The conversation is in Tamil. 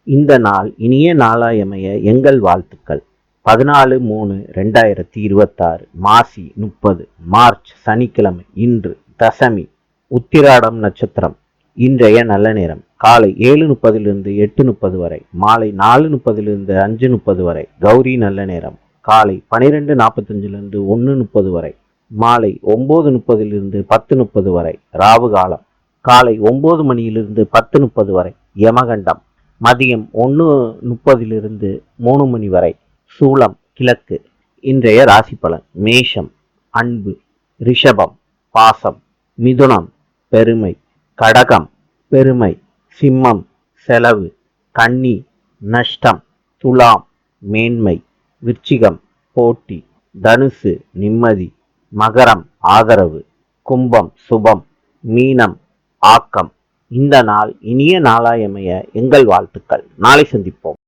இந்த நாள் இனிய நாளாயமைய எங்கள் வாழ்த்துக்கள். 14/3/2026 மாசி 30 மார்ச் சனிக்கிழமை. இன்று தசமி, உத்திராடம் நட்சத்திரம். இன்றைய நல்ல நேரம் காலை 7:30 - 8:30 வரை, மாலை 4:30 - 5:30 வரை. கௌரி நல்ல நேரம் காலை 12:45 - 1:30 வரை, மாலை 9:30 - 10:30 வரை. ராவு காலம் காலை 9 மணியிலிருந்து 10:30 வரை. யமகண்டம் மதியம் 1:30 - 3 மணி வரை. சூலம் கிழக்கு. இன்றைய ராசி பலன். மேஷம் அன்பு, ரிஷபம் பாசம், மிதுனம் பெருமை, கடகம் பெருமை, சிம்மம் செலவு, கன்னி நஷ்டம், துலாம் மேன்மை, விருச்சிகம் போட்டி, தனுசு நிம்மதி, மகரம் ஆதரவு, கும்பம் சுபம், மீனம் ஆக்கம். இந்த நாள் இனிய நாளாயமைய எங்கள் வாழ்த்துக்கள். நாளை சந்திப்போம்.